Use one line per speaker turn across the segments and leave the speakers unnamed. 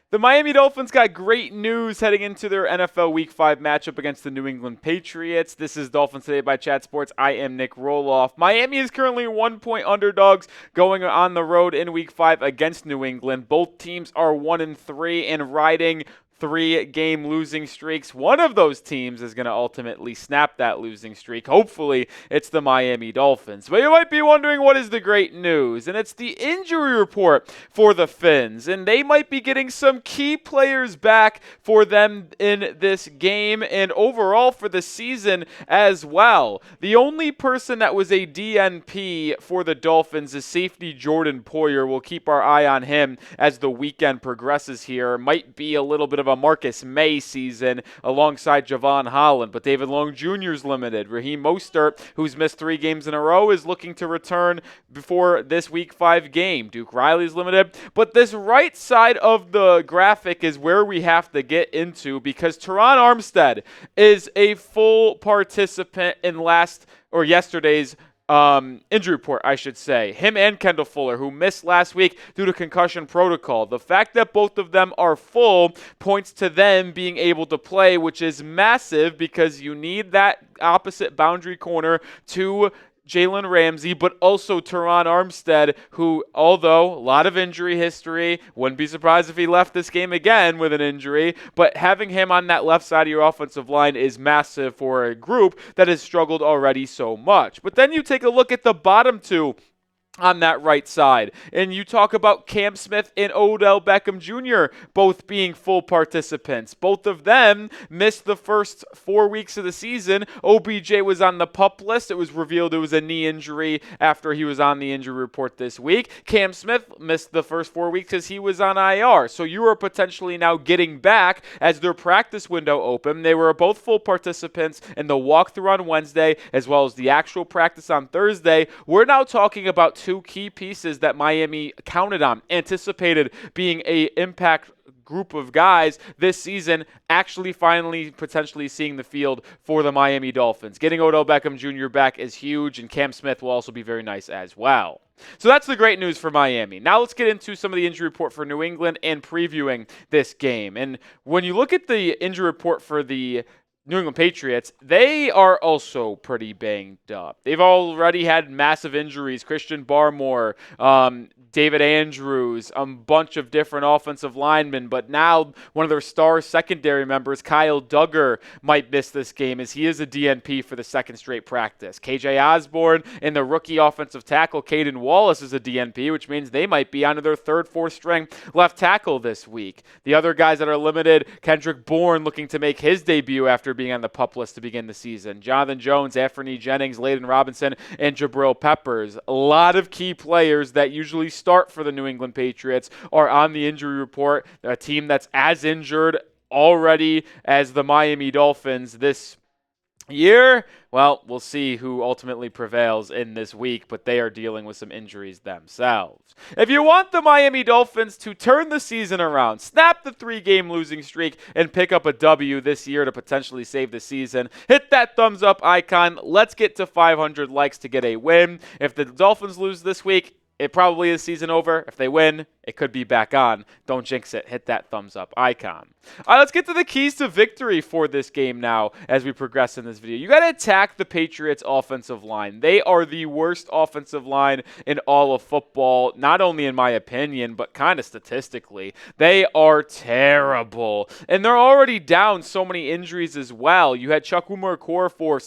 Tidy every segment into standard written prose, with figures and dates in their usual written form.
The Miami Dolphins got great news heading into their NFL Week 5 matchup against the New England Patriots. This is Dolphins Today by Chat Sports. I am Nic Rohloff. Miami is currently 1-point underdogs going on the road in Week 5 against New England. Both teams are 1-3 and riding 3-game losing streaks. One of those teams is going to ultimately snap that losing streak. Hopefully, it's the Miami Dolphins. But you might be wondering what is the great news, and it's the injury report for the Fins, and they might be getting some key players back for them in this game and overall for the season as well. The only person that was a DNP for the Dolphins is safety Jordan Poyer. We'll keep our eye on him as the weekend progresses here. Might be a little bit of a Marcus May season alongside Javon Holland, but David Long Jr. is limited. Raheem Mostert, who's missed 3 games in a row, is looking to return before this Week 5 game. Duke Riley's limited, but this right side of the graphic is where we have to get into because Terron Armstead is a full participant in yesterday's injury report, I should say. Him and Kendall Fuller, who missed last week due to concussion protocol. The fact that both of them are full points to them being able to play, which is massive because you need that opposite boundary corner to Jalen Ramsey, but also Terron Armstead, who, although a lot of injury history, wouldn't be surprised if he left this game again with an injury, but having him on that left side of your offensive line is massive for a group that has struggled already so much. But then you take a look at the bottom two on that right side, and you talk about Cam Smith and Odell Beckham Jr. both being full participants. Both of them missed the first 4 weeks of the season. OBJ was on the PUP list. It was revealed it was a knee injury after he was on the injury report this week. Cam Smith missed the first 4 weeks as he was on IR. So you are potentially now getting back as their practice window opened. They were both full participants in the walkthrough on Wednesday as well as the actual practice on Thursday. We're now talking about 2 key pieces that Miami counted on, anticipated being a impact group of guys this season, actually finally potentially seeing the field for the Miami Dolphins. Getting Odell Beckham Jr. back is huge, and Cam Smith will also be very nice as well. So that's the great news for Miami. Now let's get into some of the injury report for New England and previewing this game. And when you look at the injury report for the New England Patriots, they are also pretty banged up. They've already had massive injuries. Christian Barmore, David Andrews, a bunch of different offensive linemen, but now one of their star secondary members, Kyle Duggar, might miss this game as he is a DNP for the second straight practice. KJ Osborne and the rookie offensive tackle, Caden Wallace, is a DNP, which means they might be onto their third, fourth string left tackle this week. The other guys that are limited, Kendrick Bourne looking to make his debut after being on the PUP list to begin the season. Jonathan Jones, Anthony Jennings, Layden Robinson, and Jabril Peppers. A lot of key players that usually start for the New England Patriots are on the injury report. A team that's as injured already as the Miami Dolphins this year. Well, we'll see who ultimately prevails in this week, but they are dealing with some injuries themselves. If you want the Miami Dolphins to turn the season around, snap the 3-game losing streak, and pick up a W this year to potentially save the season, hit that thumbs up icon. Let's get to 500 likes to get a win. If the Dolphins lose this week, it probably is season over. If they win, it could be back on. Don't jinx it. Hit that thumbs up icon. All right, let's get to the keys to victory for this game now as we progress in this video. You got to attack the Patriots' offensive line. They are the worst offensive line in all of football, not only in my opinion, but kind of statistically. They are terrible. And they're already down so many injuries as well. You had Chukwuma Okorafor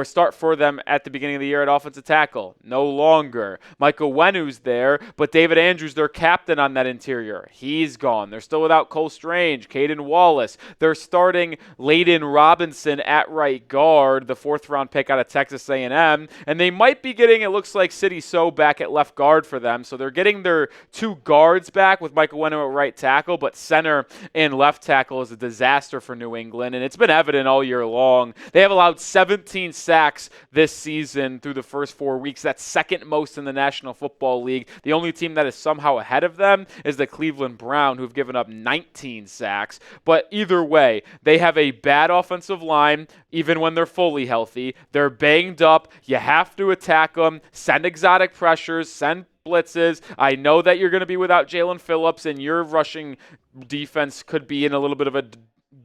start for them at the beginning of the year at offensive tackle. No longer. Michael Wenu's there, but David Andrews, their captain on that interior, he's gone. They're still without Cole Strange, Caden Wallace. They're starting Layden Robinson at right guard, the 4th-round pick out of Texas A&M, and they might be getting, it looks like, City So back at left guard for them, so they're getting their 2 guards back with Michael Wenu at right tackle, but center and left tackle is a disaster for New England, and it's been evident all year long. They have allowed 17 sacks this season through the first 4 weeks. That's second most in the National Football League. The only team that has somehow now ahead of them is the Cleveland Browns, who've given up 19 sacks. But either way, they have a bad offensive line, even when they're fully healthy. They're banged up. You have to attack them, send exotic pressures, send blitzes. I know that you're going to be without Jalen Phillips, and your rushing defense could be in a little bit of a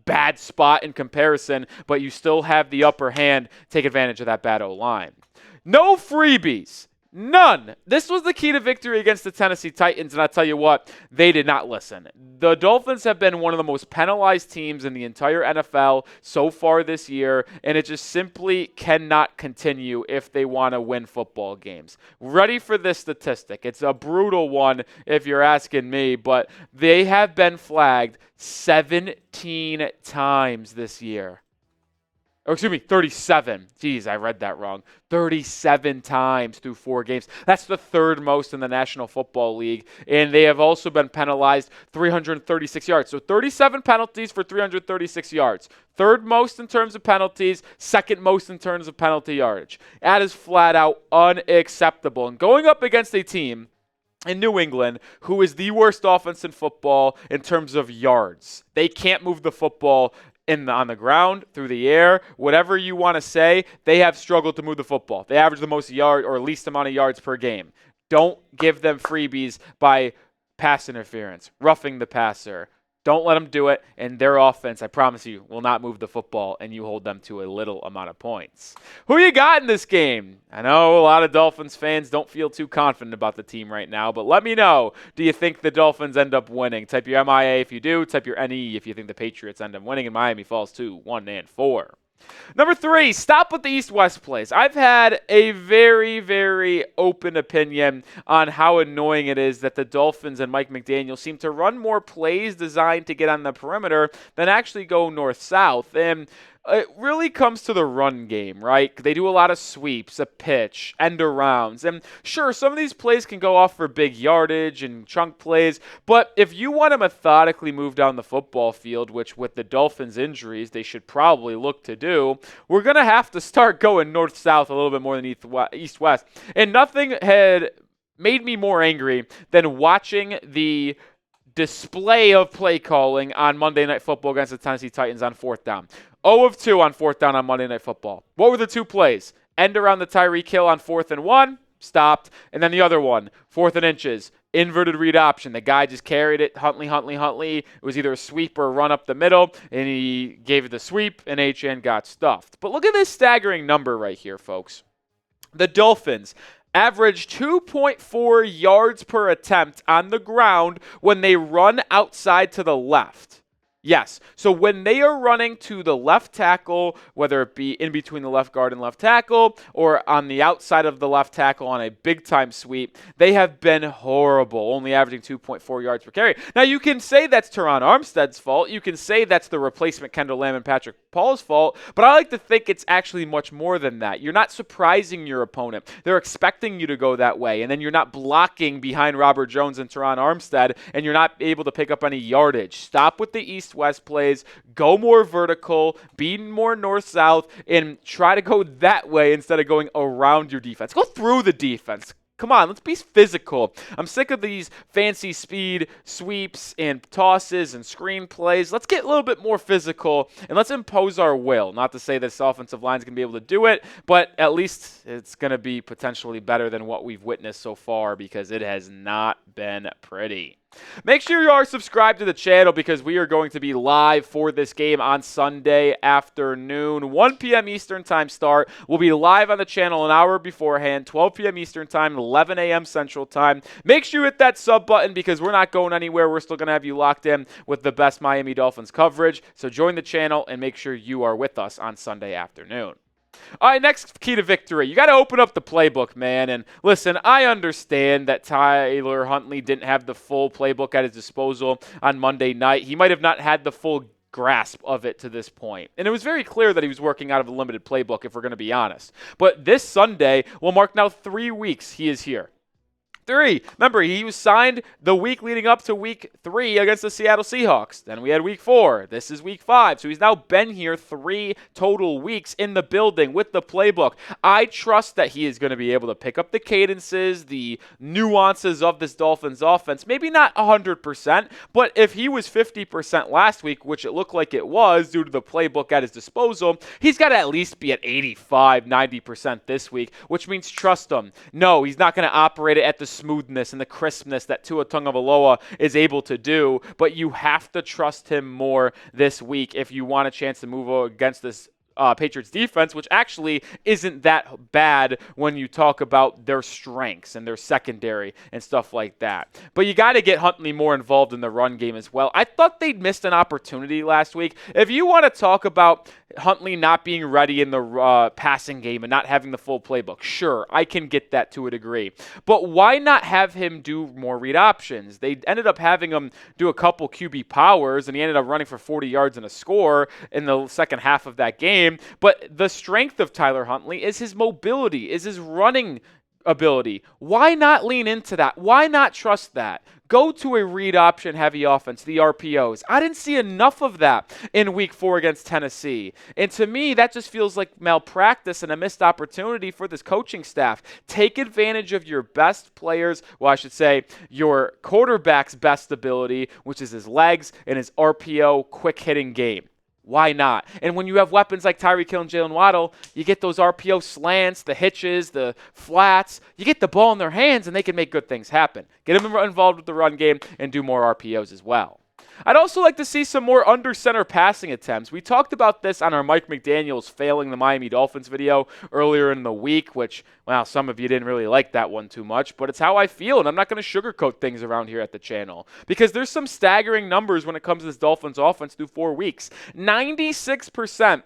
bad spot in comparison, but you still have the upper hand. Take advantage of that bad O-line. No freebies. None. This was the key to victory against the Tennessee Titans, and I'll tell you what, they did not listen. The Dolphins have been one of the most penalized teams in the entire NFL so far this year, and it just simply cannot continue if they want to win football games. Ready for this statistic. It's a brutal one if you're asking me, but they have been flagged 17 times this year. Or excuse me, 37. Jeez, I read that wrong. 37 times through 4 games. That's the third most in the National Football League. And they have also been penalized 336 yards. So 37 penalties for 336 yards. Third most in terms of penalties, second most in terms of penalty yardage. That is flat out unacceptable. And going up against a team in New England, who is the worst offense in football in terms of yards. They can't move the football on the ground, through the air, whatever you want to say, they have struggled to move the football. They average the most yard or least amount of yards per game. Don't give them freebies by pass interference, roughing the passer. Don't let them do it, and their offense, I promise you, will not move the football, and you hold them to a little amount of points. Who you got in this game? I know a lot of Dolphins fans don't feel too confident about the team right now, but let me know. Do you think the Dolphins end up winning? Type your MIA if you do. Type your NE if you think the Patriots end up winning, and Miami falls to 1-4. Number 3, stop with the East-West plays. I've had a very, very open opinion on how annoying it is that the Dolphins and Mike McDaniel seem to run more plays designed to get on the perimeter than actually go north-south. And it really comes to the run game, right? They do a lot of sweeps, a pitch, end arounds. And sure, some of these plays can go off for big yardage and chunk plays, but if you want to methodically move down the football field, which with the Dolphins' injuries they should probably look to do, we're going to have to start going north-south a little bit more than east-west. And nothing had made me more angry than watching the display of play calling on Monday Night Football against the Tennessee Titans on 4th down. 0 of 2 on 4th down on Monday Night Football. What were the 2 plays? End around the Tyreek Hill on 4th and 1, stopped. And then the other one, 4th and inches, inverted read option. The guy just carried it, Huntley. It was either a sweep or a run up the middle, and he gave it the sweep, and HN got stuffed. But look at this staggering number right here, folks. The Dolphins average 2.4 yards per attempt on the ground when they run outside to the left. Yes, so when they are running to the left tackle, whether it be in between the left guard and left tackle or on the outside of the left tackle on a big-time sweep, they have been horrible, only averaging 2.4 yards per carry. Now, you can say that's Terron Armstead's fault. You can say that's the replacement Kendall Lamb and Patrick Paul's fault, but I like to think it's actually much more than that. You're not surprising your opponent. They're expecting you to go that way, and then you're not blocking behind Robert Jones and Terron Armstead, and you're not able to pick up any yardage. Stop with the East-West plays, go more vertical, be more north-south, and try to go that way instead of going around your defense. Go through the defense. Come on, let's be physical. I'm sick of these fancy speed sweeps and tosses and screen plays. Let's get a little bit more physical, and let's impose our will. Not to say this offensive line is going to be able to do it, but at least it's going to be potentially better than what we've witnessed so far because it has not been pretty. Make sure you are subscribed to the channel because we are going to be live for this game on Sunday afternoon. 1 p.m. Eastern Time start. We'll be live on the channel an hour beforehand, 12 p.m. Eastern Time, 11 a.m. Central Time. Make sure you hit that sub button because we're not going anywhere. We're still going to have you locked in with the best Miami Dolphins coverage. So join the channel and make sure you are with us on Sunday afternoon. All right, next key to victory. You got to open up the playbook, man. And listen, I understand that Tyler Huntley didn't have the full playbook at his disposal on Monday night. He might have not had the full grasp of it to this point. And it was very clear that he was working out of a limited playbook, if we're going to be honest. But this Sunday will mark now 3 weeks he is here. 3. Remember, he was signed the week leading up to week 3 against the Seattle Seahawks. Then we had week 4. This is week 5. So he's now been here 3 total weeks in the building with the playbook. I trust that he is going to be able to pick up the cadences, the nuances of this Dolphins offense. Maybe not 100%, but if he was 50% last week, which it looked like it was due to the playbook at his disposal, he's got to at least be at 85, 90% this week, which means trust him. No, he's not going to operate it at the smoothness and the crispness that Tua Tagovailoa is able to do, but you have to trust him more this week if you want a chance to move against this Patriots defense, which actually isn't that bad when you talk about their strengths and their secondary and stuff like that. But you got to get Huntley more involved in the run game as well. I thought they'd missed an opportunity last week. If you want to talk about Huntley not being ready in the passing game and not having the full playbook, sure, I can get that to a degree. But why not have him do more read options? They ended up having him do a couple QB powers, and he ended up running for 40 yards and a score in the second half of that game. But the strength of Tyler Huntley is his mobility, is his running ability. Why not lean into that? Why not trust that? Go to a read option heavy offense, the RPOs. I didn't see enough of that in week 4 against Tennessee. And to me, that just feels like malpractice and a missed opportunity for this coaching staff. Take advantage of your best players, well, I should say your quarterback's best ability, which is his legs and his RPO quick hitting game. Why not? And when you have weapons like Tyreek Hill and Jalen Waddle, you get those RPO slants, the hitches, the flats. You get the ball in their hands, and they can make good things happen. Get them involved with the run game and do more RPOs as well. I'd also like to see some more under-center passing attempts. We talked about this on our Mike McDaniel's failing the Miami Dolphins video earlier in the week, which, well, some of you didn't really like that one too much, but it's how I feel, and I'm not going to sugarcoat things around here at the channel because there's some staggering numbers when it comes to this Dolphins offense through 4 weeks. 96%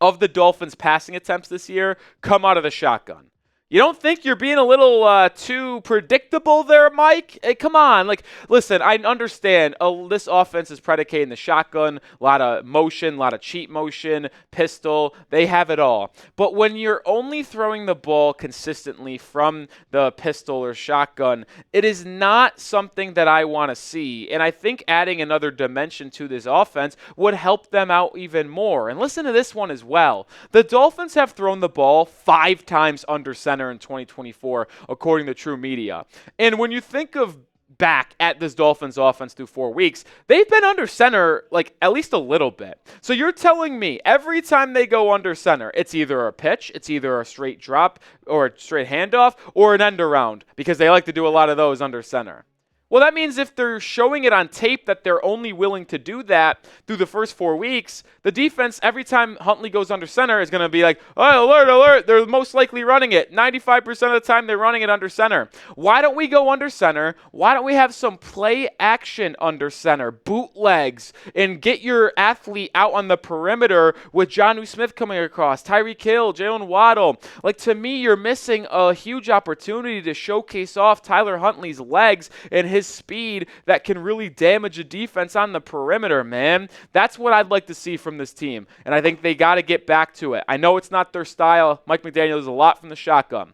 of the Dolphins' passing attempts this year come out of the shotgun. You don't think you're being a little too predictable there, Mike? Hey, come on. Listen, I understand this offense is predicated in the shotgun, a lot of motion, a lot of cheat motion, pistol. They have it all. But when you're only throwing the ball consistently from the pistol or shotgun, it is not something that I want to see. And I think adding another dimension to this offense would help them out even more. And listen to this one as well. The Dolphins have thrown the ball 5 times under center in 2024, according to True Media. And when you think of back at this Dolphins offense through 4 weeks, they've been under center at least a little bit. So you're telling me every time they go under center, it's either a pitch, it's either a straight drop or a straight handoff or an end around, because they like to do a lot of those under center. Well, that means if they're showing it on tape that they're only willing to do that through the first 4 weeks, the defense, every time Huntley goes under center, is going to be like, oh, alert, alert, they're most likely running it. 95% of the time, they're running it under center. Why don't we go under center? Why don't we have some play action under center, bootlegs, and get your athlete out on the perimeter with Jonnu Smith coming across, Tyreek Hill, Jalen Waddle. To me, you're missing a huge opportunity to showcase off Tyler Huntley's legs and his speed that can really damage a defense on the perimeter, man. That's what I'd like to see from this team, and I think they got to get back to it. I know it's not their style. Mike McDaniel does a lot from the shotgun,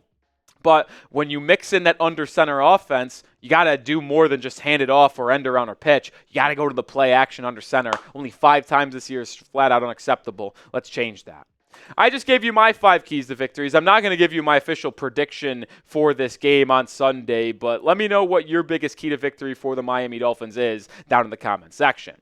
but when you mix in that under center offense, you got to do more than just hand it off or end around or pitch. You got to go to the play action under center. Only 5 times this year is flat out unacceptable. Let's change that. I just gave you my 5 keys to victories. I'm not going to give you my official prediction for this game on Sunday, but let me know what your biggest key to victory for the Miami Dolphins is down in the comments section.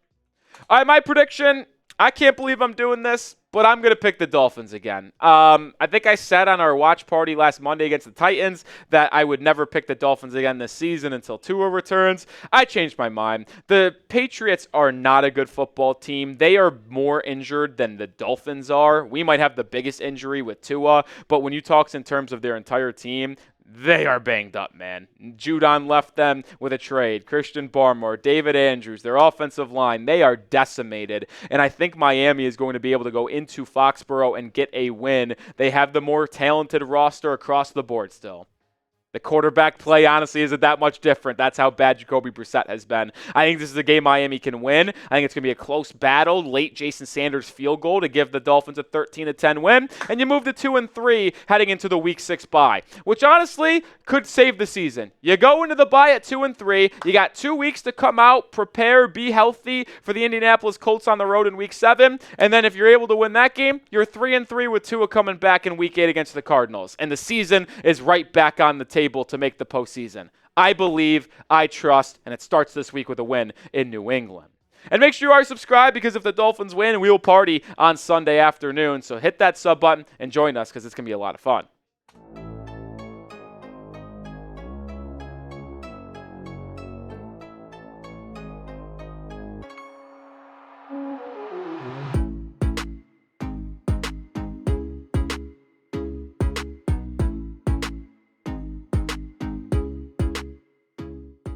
All right, my prediction, I can't believe I'm doing this, but I'm going to pick the Dolphins again. I think I said on our watch party last Monday against the Titans that I would never pick the Dolphins again this season until Tua returns. I changed my mind. The Patriots are not a good football team. They are more injured than the Dolphins are. We might have the biggest injury with Tua, but when you talk in terms of their entire team, they are banged up, man. Judon left them with a trade. Christian Barmore, David Andrews, their offensive line, they are decimated. And I think Miami is going to be able to go into Foxborough and get a win. They have the more talented roster across the board still. The quarterback play, honestly, isn't that much different. That's how bad Jacoby Brissett has been. I think this is a game Miami can win. I think it's going to be a close battle. Late Jason Sanders field goal to give the Dolphins a 13-10 win. And you move to 2-3 heading into the Week 6 bye, which honestly could save the season. You go into the bye at 2-3. You got 2 weeks to come out, prepare, be healthy for the Indianapolis Colts on the road in Week 7. And then if you're able to win that game, you're 3-3 with Tua coming back in Week 8 against the Cardinals. And the season is right back on the table to make the postseason. I believe, I trust, and it starts this week with a win in New England. And make sure you are subscribed, because if the Dolphins win, we will party on Sunday afternoon. So hit that sub button and join us, because it's going to be a lot of fun.